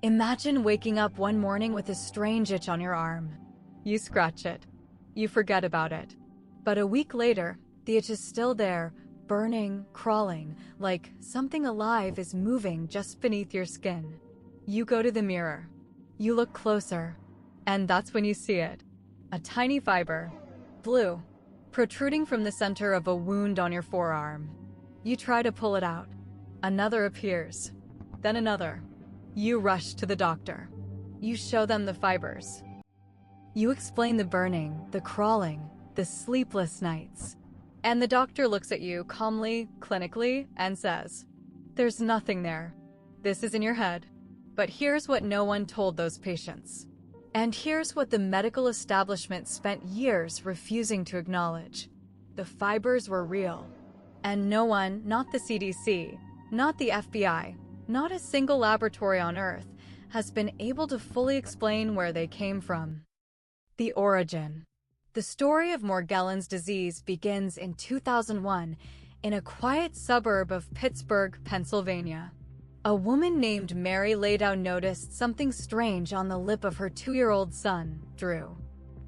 Imagine waking up one morning with a strange itch on your arm. You scratch it. You forget about it. But a week later, the itch is still there, burning, crawling, like something alive is moving just beneath your skin. You go to the mirror. You look closer. And that's when you see it. A tiny fiber, blue, protruding from the center of a wound on your forearm. You try to pull it out. Another appears. Then another. You rush to the doctor. You show them the fibers. You explain the burning, the crawling, the sleepless nights. And the doctor looks at you calmly, clinically, and says, "There's nothing there. This is in your head." But here's what no one told those patients. And here's what the medical establishment spent years refusing to acknowledge. The fibers were real. And no one, not the CDC, not the FBI, not a single laboratory on Earth, has been able to fully explain where they came from. The origin. The story of Morgellons disease begins in 2001 in a quiet suburb of Pittsburgh, Pennsylvania. A woman named Mary Ladau noticed something strange on the lip of her 2-year-old son, Drew.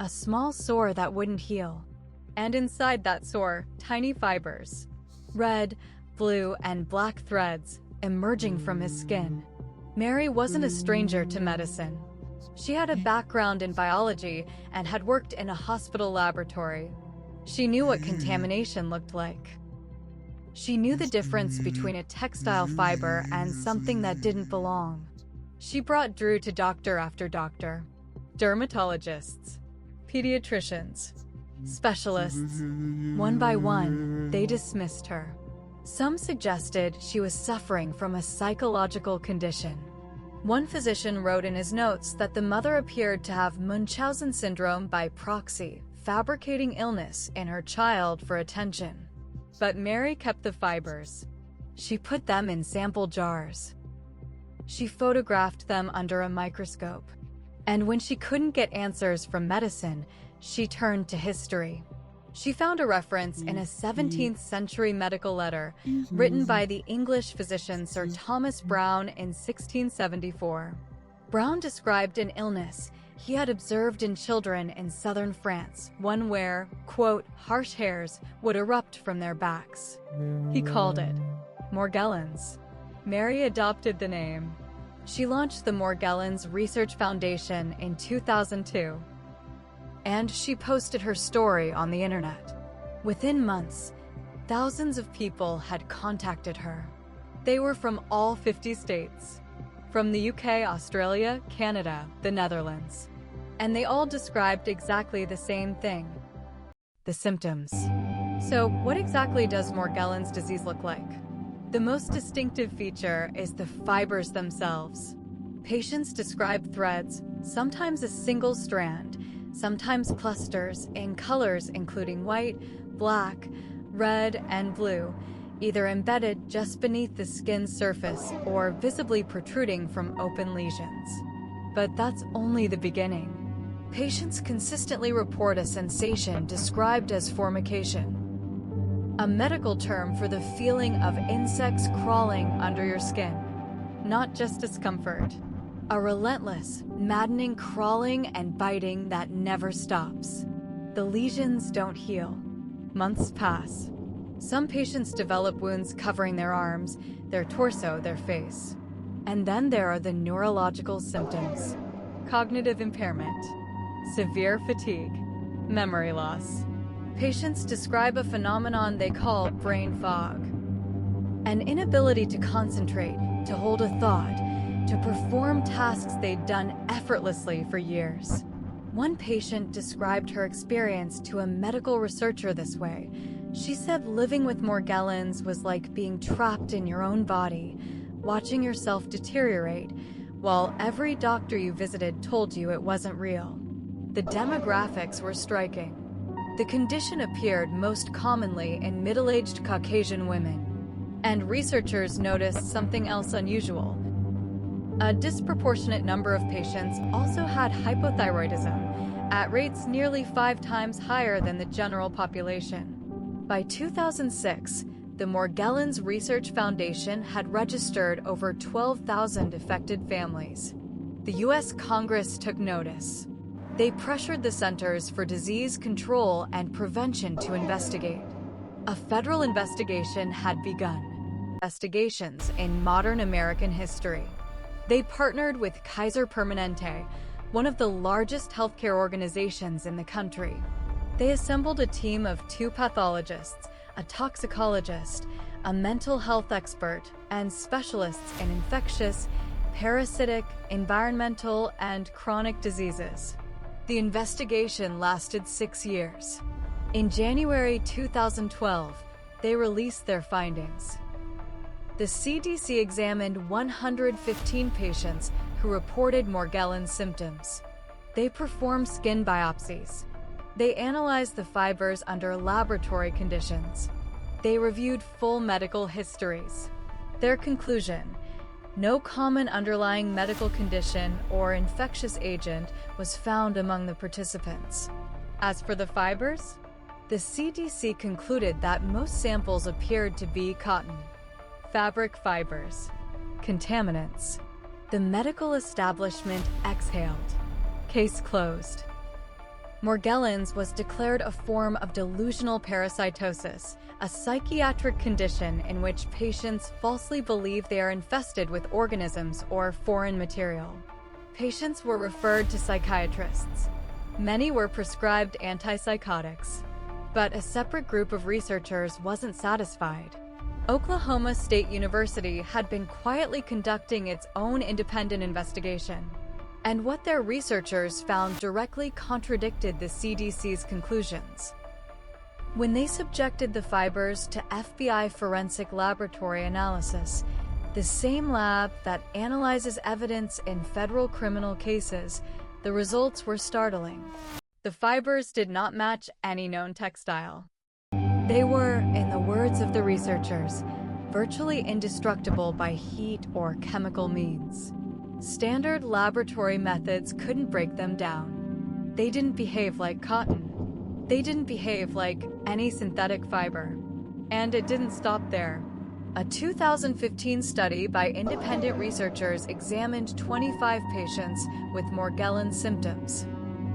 A small sore that wouldn't heal. And inside that sore, tiny fibers. Red, blue, and black threads emerging from his skin. Mary wasn't a stranger to medicine. She had a background in biology and had worked in a hospital laboratory. She knew what contamination looked like. She knew the difference between a textile fiber and something that didn't belong. She brought Drew to doctor after doctor. Dermatologists, pediatricians, specialists. One by one, they dismissed her. Some suggested she was suffering from a psychological condition. One physician wrote in his notes that the mother appeared to have Munchausen syndrome by proxy, fabricating illness in her child for attention. But Mary kept the fibers. She put them in sample jars. She photographed them under a microscope. And when she couldn't get answers from medicine, she turned to history. She found a reference in a 17th century medical letter written by the English physician Sir Thomas Browne in 1674. Browne described an illness he had observed in children in southern France, one where, quote, harsh hairs would erupt from their backs. He called it Morgellons. Mary adopted the name. She launched the Morgellons Research Foundation in 2002. And she posted her story on the internet. Within months, thousands of people had contacted her. They were from all 50 states. From the UK, Australia, Canada, the Netherlands. And they all described exactly the same thing. The symptoms. So, what exactly does Morgellons disease look like? The most distinctive feature is the fibers themselves. Patients describe threads, sometimes a single strand, sometimes clusters, in colors including white, black, red, and blue, either embedded just beneath the skin's surface or visibly protruding from open lesions. But that's only the beginning. Patients consistently report a sensation described as formication, a medical term for the feeling of insects crawling under your skin, not just discomfort. A relentless, maddening crawling and biting that never stops. The lesions don't heal. Months pass. Some patients develop wounds covering their arms, their torso, their face. And then there are the neurological symptoms. Cognitive impairment, severe fatigue, memory loss. Patients describe a phenomenon they call brain fog. An inability to concentrate, to hold a thought, to perform tasks they'd done effortlessly for years. One patient described her experience to a medical researcher this way. She said living with Morgellons was like being trapped in your own body, watching yourself deteriorate, while every doctor you visited told you it wasn't real. The demographics were striking. The condition appeared most commonly in middle-aged Caucasian women. And researchers noticed something else unusual. A disproportionate number of patients also had hypothyroidism, at rates nearly 5 times higher than the general population. By 2006, the Morgellons Research Foundation had registered over 12,000 affected families. The U.S. Congress took notice. They pressured the Centers for Disease Control and Prevention to investigate. A federal investigation had begun. Investigations in modern American history. They partnered with Kaiser Permanente, one of the largest healthcare organizations in the country. They assembled a team of 2 pathologists, a toxicologist, a mental health expert, and specialists in infectious, parasitic, environmental, and chronic diseases. The investigation lasted 6 years. In January 2012, they released their findings. The CDC examined 115 patients who reported Morgellons symptoms. They performed skin biopsies. They analyzed the fibers under laboratory conditions. They reviewed full medical histories. Their conclusion: no common underlying medical condition or infectious agent was found among the participants. As for the fibers, the CDC concluded that most samples appeared to be cotton, fabric fibers, contaminants. The medical establishment exhaled. Case closed. Morgellons was declared a form of delusional parasitosis, a psychiatric condition in which patients falsely believe they are infested with organisms or foreign material. Patients were referred to psychiatrists. Many were prescribed antipsychotics. But a separate group of researchers wasn't satisfied. Oklahoma State University had been quietly conducting its own independent investigation. And what their researchers found directly contradicted the CDC's conclusions. When they subjected the fibers to FBI forensic laboratory analysis, the same lab that analyzes evidence in federal criminal cases, the results were startling. The fibers did not match any known textile. They were, in the words of the researchers, virtually indestructible by heat or chemical means. Standard laboratory methods couldn't break them down. They didn't behave like cotton. They didn't behave like any synthetic fiber. And it didn't stop there. A 2015 study by independent researchers examined 25 patients with Morgellons symptoms.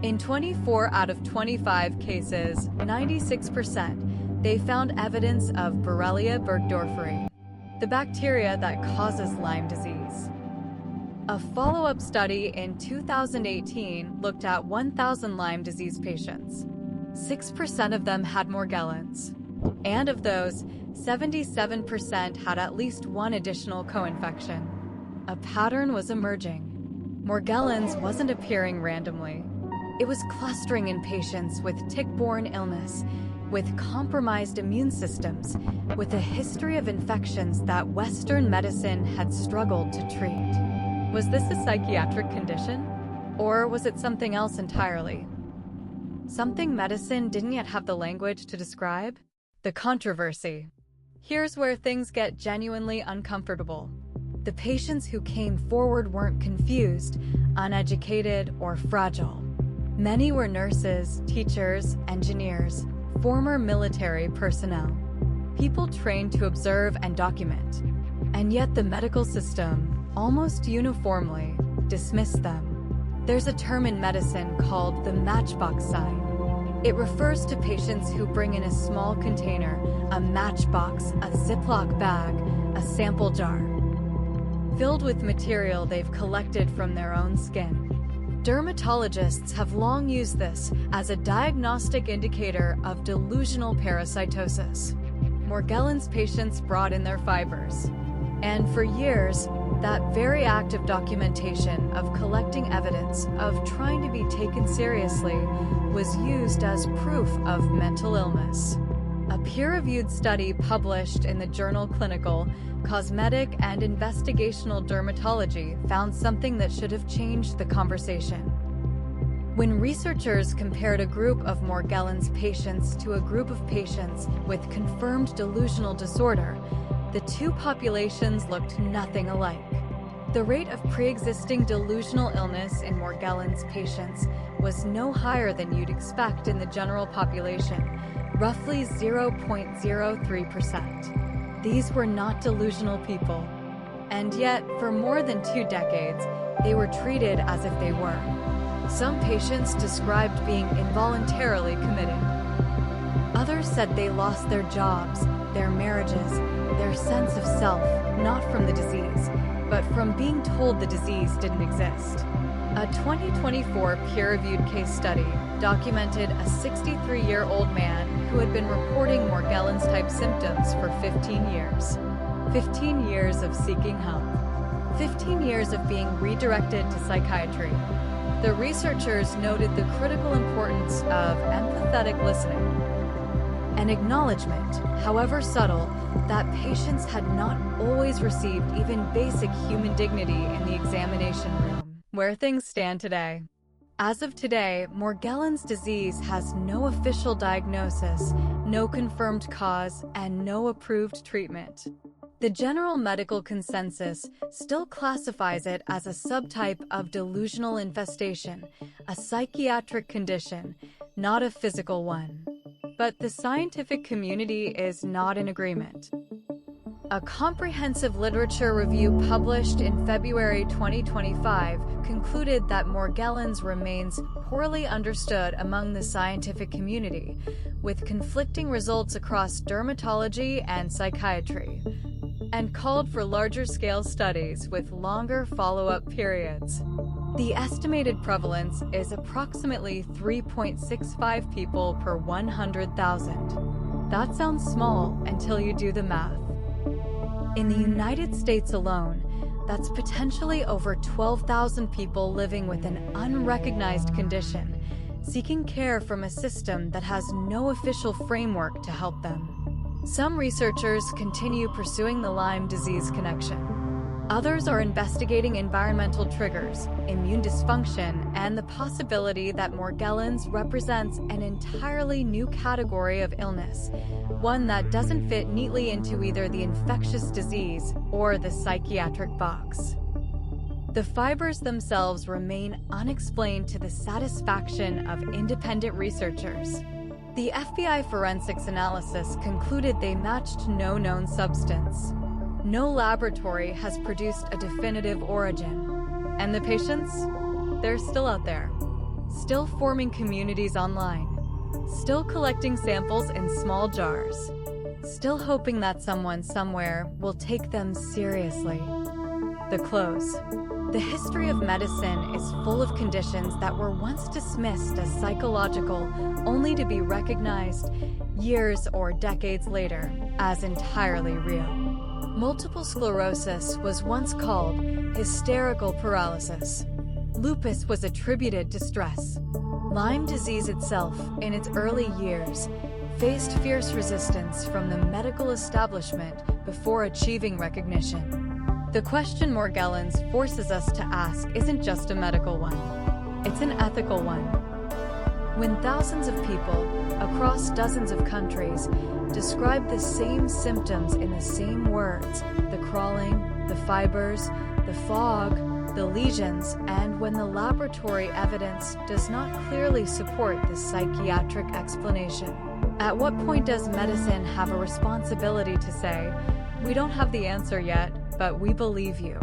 In 24 out of 25 cases, 96%, they found evidence of Borrelia burgdorferi, the bacteria that causes Lyme disease. A follow-up study in 2018 looked at 1,000 Lyme disease patients. 6% of them had Morgellons. And of those, 77% had at least one additional co-infection. A pattern was emerging. Morgellons wasn't appearing randomly. It was clustering in patients with tick-borne illness, with compromised immune systems, with a history of infections that Western medicine had struggled to treat. Was this a psychiatric condition? Or was it something else entirely? Something medicine didn't yet have the language to describe? The controversy. Here's where things get genuinely uncomfortable. The patients who came forward weren't confused, uneducated, or fragile. Many were nurses, teachers, engineers, former military personnel, people trained to observe and document. And yet the medical system, almost uniformly, dismissed them. There's a term in medicine called the matchbox sign. It refers to patients who bring in a small container, a matchbox, a Ziploc bag, a sample jar, filled with material they've collected from their own skin. Dermatologists have long used this as a diagnostic indicator of delusional parasitosis. Morgellons patients brought in their fibers. And for years, that very act of documentation, of collecting evidence, of trying to be taken seriously, was used as proof of mental illness. A peer-reviewed study published in the journal Clinical, Cosmetic and Investigational Dermatology found something that should have changed the conversation. When researchers compared a group of Morgellons patients to a group of patients with confirmed delusional disorder, the two populations looked nothing alike. The rate of pre-existing delusional illness in Morgellons patients was no higher than you'd expect in the general population, roughly 0.03%. These were not delusional people. And yet, for more than 2 decades, they were treated as if they were. Some patients described being involuntarily committed. Others said they lost their jobs, their marriages, their sense of self, not from the disease, but from being told the disease didn't exist. A 2024 peer-reviewed case study documented a 63-year-old man who had been reporting Morgellons-type symptoms for 15 years. 15 years of seeking help. 15 years of being redirected to psychiatry. The researchers noted the critical importance of empathetic listening. An acknowledgement, however subtle, that patients had not always received even basic human dignity in the examination room. Where things stand today. As of today, Morgellons disease has no official diagnosis, no confirmed cause, and no approved treatment. The general medical consensus still classifies it as a subtype of delusional infestation, a psychiatric condition, not a physical one. But the scientific community is not in agreement. A comprehensive literature review published in February 2025 concluded that Morgellons remains poorly understood among the scientific community, with conflicting results across dermatology and psychiatry, and called for larger-scale studies with longer follow-up periods. The estimated prevalence is approximately 3.65 people per 100,000. That sounds small until you do the math. In the United States alone, that's potentially over 12,000 people living with an unrecognized condition, seeking care from a system that has no official framework to help them. Some researchers continue pursuing the Lyme disease connection. Others are investigating environmental triggers, immune dysfunction, and the possibility that Morgellons represents an entirely new category of illness, one that doesn't fit neatly into either the infectious disease or the psychiatric box. The fibers themselves remain unexplained to the satisfaction of independent researchers. The FBI forensics analysis concluded they matched no known substance. No laboratory has produced a definitive origin. And the patients? They're still out there. Still forming communities online. Still collecting samples in small jars. Still hoping that someone somewhere will take them seriously. The close. The history of medicine is full of conditions that were once dismissed as psychological, only to be recognized years or decades later as entirely real. Multiple sclerosis was once called hysterical paralysis. Lupus was attributed to stress. Lyme disease itself, in its early years, faced fierce resistance from the medical establishment before achieving recognition. The question Morgellons forces us to ask isn't just a medical one. It's an ethical one. When thousands of people, across dozens of countries, describe the same symptoms in the same words, the crawling, the fibers, the fog, the lesions, and when the laboratory evidence does not clearly support the psychiatric explanation. At what point does medicine have a responsibility to say, "We don't have the answer yet, but we believe you"?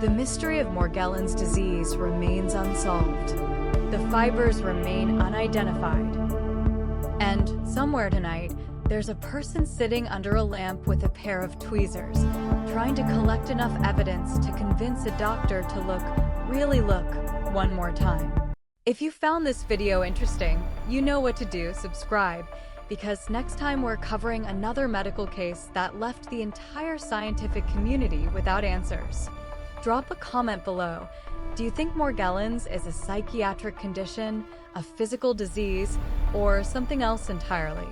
The mystery of Morgellons disease remains unsolved. The fibers remain unidentified. And somewhere tonight, there's a person sitting under a lamp with a pair of tweezers, trying to collect enough evidence to convince a doctor to really look, one more time. If you found this video interesting, you know what to do. Subscribe, because next time we're covering another medical case that left the entire scientific community without answers. Drop a comment below. Do you think Morgellons is a psychiatric condition, a physical disease, or something else entirely?